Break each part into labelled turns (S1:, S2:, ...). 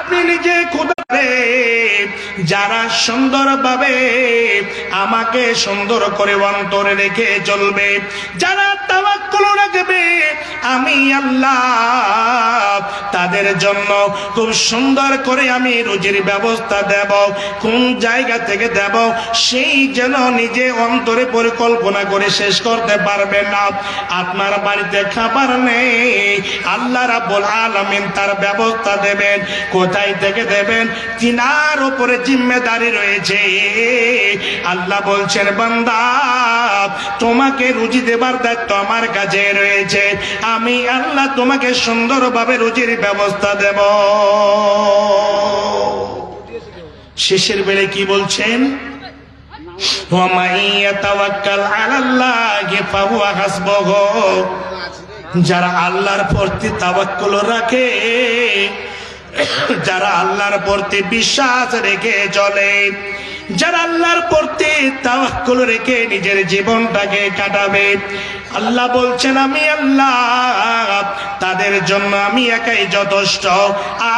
S1: আপনি নিজে খোদা রে, যারা সুন্দরভাবে আমাকে সুন্দর করে অন্তরে রেখে চলবে, যারা তাওয়াক্কুল রাখবে, আমি আল্লাহ তাদের জন্য খুব সুন্দর করে আমি রুজির ব্যবস্থা দেব। কোন জায়গা থেকে দেব সেই যেন নিজে অন্তরে পরিকল্পনা করে শেষ করতে পারবে না। আপনার বাড়িতে খাবার নেই, আল্লাহ রাব্বুল আলামিন তার ব্যবস্থা দেবেন। কোথায় থেকে দেবেন? তিনার উপরে জিম্মেদারি রয়েছে। আল্লাহ বলছেন, বান্দা তোমাকে রুজি দেবার দায়িত্ব আমার কাছে রয়েছে, আমি আল্লাহ তোমাকে সুন্দরভাবে রুজির ব্যবস্থা দেব। শেষের বেলে কি বলছেন? যারা আল্লাহর প্রতি তাওয়াক্কুল রাখে, যারা আল্লাহর প্রতি বিশ্বাস রেখে চলে, যারা আল্লাহর প্রতি তাওয়াক্কুল রেখে নিজের জীবনটাকে কাটাবে, আল্লাহ বলছেন আমি আল্লাহ তাদের জন্য আমি একাই যথেষ্ট।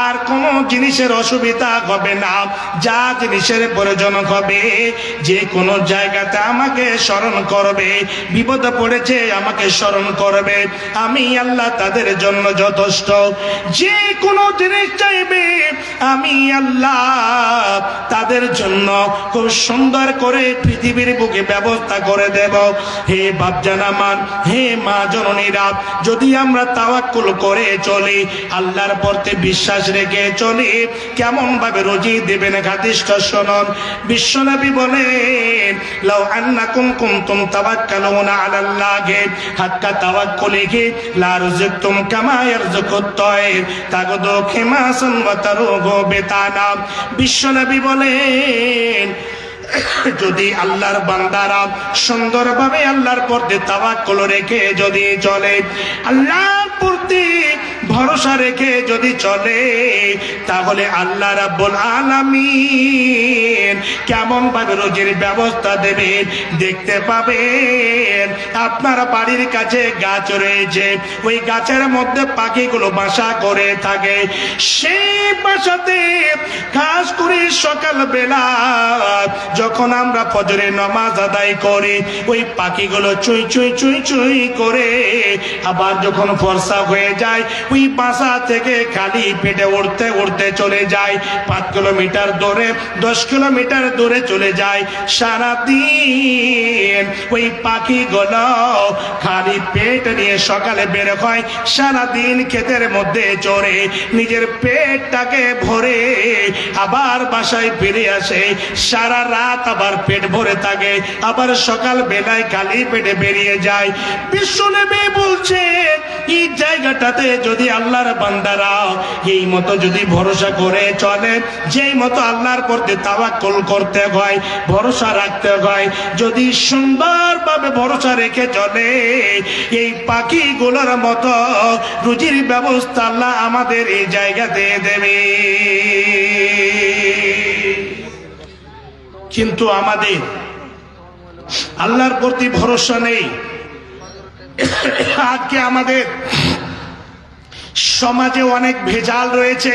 S1: আর কোন জিনিসের অসুবিধা হবে না। যা জিনিসের প্রয়োজন হবে, যে কোনো জায়গাতে আমাকে স্মরণ করবে, বিপদে পড়েছে আমাকে স্মরণ করবে, আমি আল্লাহ তাদের জন্য যথেষ্ট। যে কোনো জিনিস চাইবে, আমি আল্লাহ তাদের জন্য খুব সুন্দর করে পৃথিবীর বুকে ব্যবস্থা করে দেব। হে বাপজান আমার, হে মা জননীরা, যদি আমরা তাওয়াক্কুল করে চলি, আল্লাহর প্রতি বিশ্বাস রেখে চলি, কেমন ভাবে রুজি দেবেন হাদিসটা শুনুন। বিশ্বনবী বলেন, লাউ আন্নাকুম কুনতুম তাওয়াক্কালুনা আলাল্লাহি হাক্কা তাওয়াক্কুলিহি লা রাযাকতুম কামা ইয়ারযুকুত তায়র তাগদু খিমাসান ওয়া তারুগু বিতানা। বিশ্বনবী বলেন, যদি আল্লাহর বান্দারা সুন্দরভাবে আল্লাহর প্রতি তাওয়াক্কুল রেখে যদি চলে, আল্লাহর প্রতি ভরসা রেখে যদি চলে, তাহলে আল্লাহ রাব্বুল আলামিন কেমন ভাবে রুজির ব্যবস্থা দেবেন দেখতে পাবেন। আপনার বাড়ির কাছে গাছ রয়েছে, ওই গাছের মধ্যে পাখিগুলো বাসা করে থাকে। সেই বাসাতে খাস করে সকালবেলা যখন আমরা ফজরের নামাজ আদায় করি, ওই পাখিগুলো চুই চুই চুই চুই করে আবার যখন ফর্সা হয়ে যায়, ওই বাসা থেকে খালি পেটে উড়তে উড়তে চলে যায় 5 কিলোমিটার দূরে, 10 কিলোমিটার দূরে চলে যায়। সারাদিন ওই পাখিগুলো খালি পেট নিয়ে সকালে বের হয়, সারাদিন ক্ষেতের মধ্যে চড়ে নিজের পেটটাকে ভরে আবার বাসায় ফিরে আসে। সারা রাত আবার পেট ভরে থাকে, আবার সকাল বেলায় খালি পেটে বেরিয়ে যায়। বিশ্বনবী বলছে, এই জায়গাটাতে যদি আল্লাহর বান্দারা এই মতো যদি ভরসা করে চলে, যেই মতো আল্লাহর প্রতি তাওয়াক্কুল করতে হয়, ভরসা রাখতে হয়, যদি সুন্দরভাবে ভরসা রেখে চলে, এই পাখিগুলোর মতো রুজির ব্যবস্থা আল্লাহ আমাদের এই জায়গাতে দেবে। কিন্তু আমাদের আল্লাহর প্রতি ভরসা নেই। আজকে আমাদের সমাজে অনেক ভেজাল রয়েছে,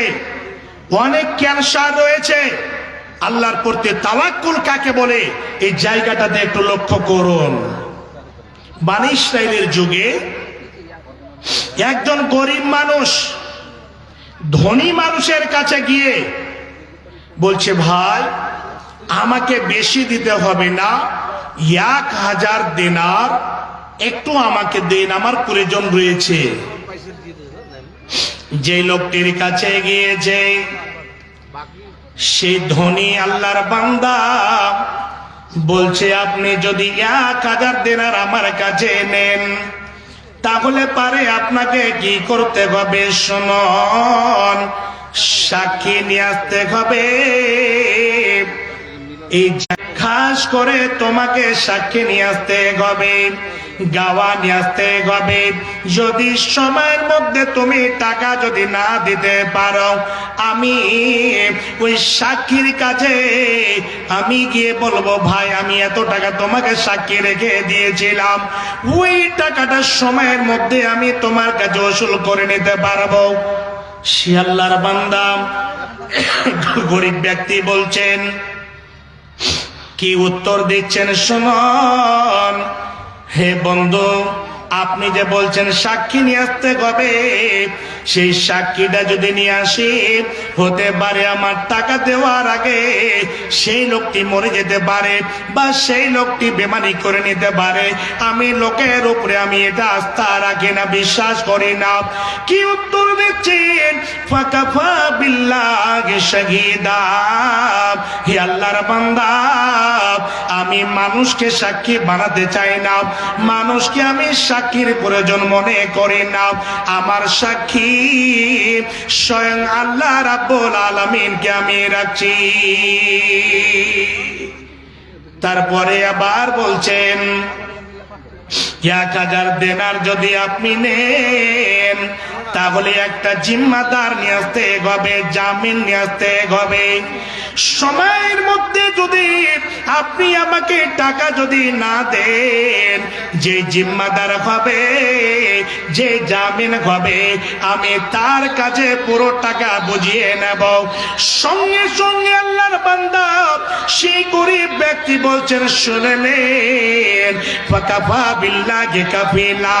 S1: অনেক ক্যান্সার রয়েছে। আল্লাহর প্রতি তাওয়াক্কুল কাকে বলে, এই জায়গাটাতে একটু লক্ষ্য করুন। বনী ইসরাইলের যুগে একজন গরিব মানুষ ধনী মানুষের কাছে গিয়ে বলছে, ভাই আমাকে বেশি দিতে হবে না, 1000 দিনার একটু আমাকে দেন, আমার প্রয়োজন রয়েছে। যে লোকটির কাছে গিয়েছে সেই ধনী আল্লাহর বান্দা বলছে, আপনি যদি 1000 দিনার আমার কাছে নেন, তাহলে পারে আপনাকে কি করতে হবে শুনুন, সাক্ষী নিয়ে আসতে হবে। এই খাস করে তোমাকে সাক্ষী নিয়ে আসতে হবে, গাওয়া নিয়ে আসতে হবে। যদি সময়ের মধ্যে তুমি টাকা যদি না দিতে পারো, আমি ওই সাক্ষীর কাছে আমি গিয়ে বলবো, ভাই আমি এত টাকা তোমাকে সাক্ষী রেখে দিয়েছিলাম, ওই টাকাটা সময়ের মধ্যে আমি তোমার কাছে ওসুল করে নিতে পারবো। সে আল্লাহর বান্দা গরিব ব্যক্তি বলছেন, কি উত্তর দিচ্ছেন শুনুন। হে বন্ধু, আপনি যে বলছেন সাক্ষী নিয়ে আসতে হবে, সেই সাক্ষীটা যদি নিয়ে আসি, হতে পারে আমার টাকা দেওয়ার আগে সেই লোকটি মরে যেতে পারে, বা সেই লোকটি বেমানি করে নিতে পারে। আমি লোকের উপরে আমি এটা আস্থা রাখি না, বিশ্বাস করি না। কি উত্তর দিচ্ছেন? ফাকাফা বিল্লাহি শাহিদা। হে আল্লাহর বান্দা, আমি মানুষকে সাক্ষী বানাতে চাই না, মানুষকে আমি সাক্ষীর প্রয়োজন মনে করি না। আমার সাক্ষী স্বয়ং আল্লাহ রাব্বুল আলামিনকে আমি রাখছি। তারপরে আবার বলছেন, 1000 দিনার যদি আপনি নেন, তাহলে একটা জিম্মাদার নিয়ে আসতে হবে, জামিন নিয়ে আসতে হবে। সময়ের মধ্যে যদি আপনি আমাকে টাকা যদি না দেন, যে জিম্মাদার হবে, যে জামিন হবে, আমি তার কাছে পুরো টাকা বুঝিয়ে নেব। সঙ্গে সঙ্গে আল্লাহর বান্দা সেই গরিব ব্যক্তি বলছেন, শুনলেন? ফাকাফা বিল্লাহি কাফিলা।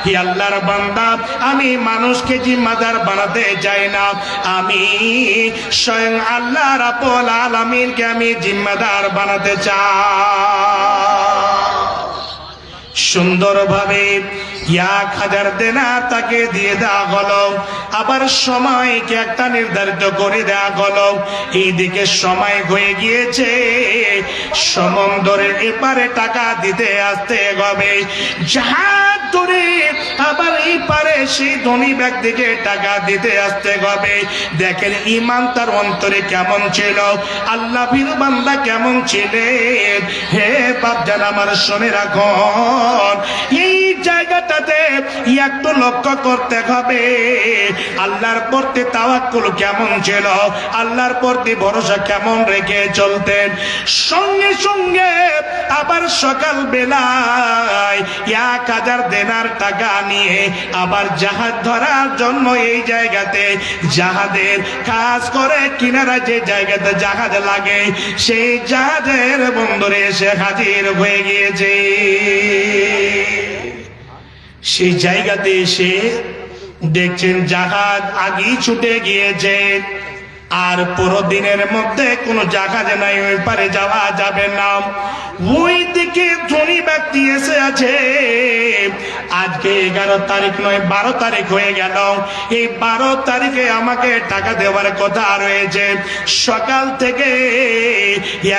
S1: হে আল্লাহর বান্দা, আমি মানুষকে জিম্মাদার বানাতে চাই না, আমি স্বয়ং আল্লাহ রাব্বুল আলামিনকে আমি জিম্মাদার বানাতে চাই। সুন্দরভাবে 1000 দিনার তাকে দিয়ে দেওয়া হলো। আবার সময়কে একটা নির্ধারিত করে দেওয়া হলো। এইদিকে সময় হয়ে গিয়েছে, সমুদ্রের এপারে টাকা দিতে আসতে হবে। জাহাজ ধরে আবার এই পারে সেই ধনী ব্যক্তিকে টাকা দিতে আসতে হবে। দেখেন ঈমান তার অন্তরে কেমন ছিল, আল্লাহ ভীরু বান্দা কেমন ছিলেন। হে বাপজান আমার শুনে রাখুন, এই জায়গাটাতে একটু লক্ষ্য করতে হবে আল্লাহর প্রতি তাওয়াক্কুল কেমন ছিল, আল্লাহর প্রতি ভরসা কেমন রেখে চলতেন। সঙ্গে সঙ্গে আবার সকাল বেলায় 1000 দিনার টাকা নিয়ে আবার জাহাজ ধরার জন্য এই জায়গাতে জাহাজের কাজ করে, কিনারা যে জায়গাতে জাহাজ লাগে সেই জাহাজের বন্দরে এসে হাজির হয়ে গিয়েছে। সেই জায়গাতে এসে দেখছেন জাহাজ আগেই ছুটে গিয়েছে, আর পুরো দিনের মধ্যে কোনো জাহাজ নাই, ওই পারে যাওয়া যাবে না। ওই দিকে ধনী ব্যক্তি এসে আছে। আজকে 11 তারিখ নয়, 12 তারিখ হয়ে গেল। এই 12 তারিখে আমাকে টাকা দেওয়ার কথা রয়েছে। সকাল থেকে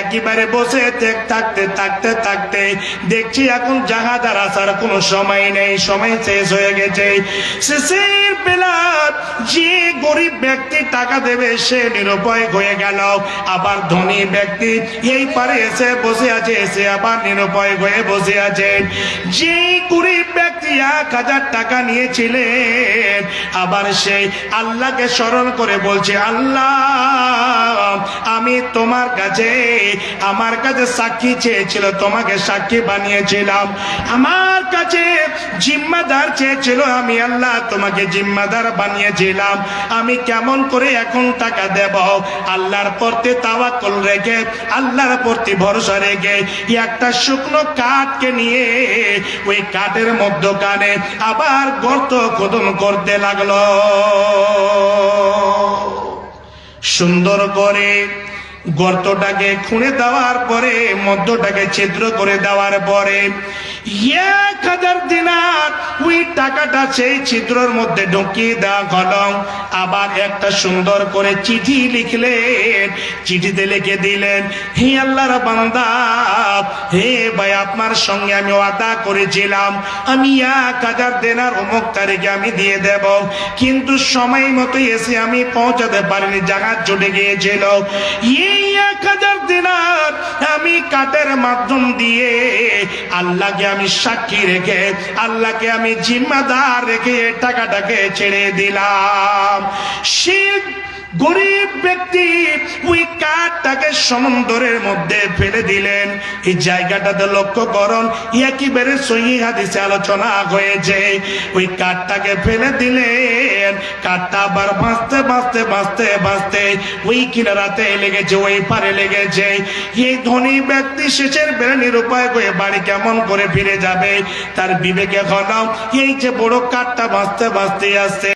S1: একেবারে বসে থাকতে থাকতে থাকতে দেখছি এখন জাহাজ আর আসার কোনো সময় নেই, সময় শেষ হয়ে গেছে। শেষের বেলা যে গরিব ব্যক্তি টাকা দেবে সে নিরুপায় হয়ে গেল, আবার ধনী ব্যক্তি এই পারে এসে বসে আছে, এসে আবার নিরুপায় হয়ে বসে আছে। যে গরিব ব্যক্তি 1000 টাকা নিয়েছিলেন, আবার সেই আল্লাহকে স্মরণ করে বলছে, আল্লাহ আমি তোমার কাছে, আমার কাছে সাক্ষী চেয়েছিল, তোমাকে সাক্ষী বানিয়েছিলাম। আমার কাছে জিম্মাদার চেয়েছিল, আমি আল্লাহ তোমাকে জিম্মাদার বানিয়েছিলাম। আমি কেমন করে এখন টাকা দেব? আল্লাহর প্রতি তাওয়াক্কুল রেখে, আল্লাহর প্রতি ভরসা রেখে একটা শুকনো কাঠকে নিয়ে ওই কাঠের মধ্যখানে আবার গর্ত খোদন করতে লাগলো। সুন্দর করে গর্তটাকে খুঁড়ে দেওয়ার পরে, মধ্যটাকে ছিদ্র করে দেওয়ার পরে 1000 দিনার ওই টাকাটা সেই ছিদ্রের মধ্যে ঢুকিয়ে দেওয়া হলো। আবার একটা সুন্দর করে চিঠি লিখলেন, চিঠিতে লিখে দিলেন, হে আল্লাহর বান্দা, হে ভাই, আপনার সঙ্গে আমি ওয়াদা করেছিলাম আমি 1000 দিনার অমুক তারিখে আমি দিয়ে দেব, কিন্তু সময় মতো এসে আমি পৌঁছাতে পারিনি, জাহাজ ছুটে গিয়েছিল। এই 1000 দিনার আমি কাঠের মাধ্যম দিয়ে আল্লাহকে আমি সাক্ষী রেখে, আল্লাহকে আমি জিম্মাদার রেখে টাকাটাকে ছেড়ে দিলাম। সে গরিব ব্যক্তি ওই কাঠটাকে সমুদ্রের মধ্যে ফেলে দিলেন। এই জায়গাটাতে লক্ষ্য করুন, একেবারে সহিহ হাদিসে আলোচনা হয়েছে। ওই কাঠটাকে ফেলে দিলেন, দেখেন কাঠটা আবার ভাসতে ভাসতে ভাসতে ভাসতে ওই কিনারাতে লেগেছে, ওই পারে লেগেছে। এই ধনী ব্যক্তি শেষের বেলা নিরুপায় হয়ে বাড়ি কেমন করে ফিরে যাবে, তার বিবেকে হলো এই যে বড় কাঠটা ভাসতে ভাসতে আসছে,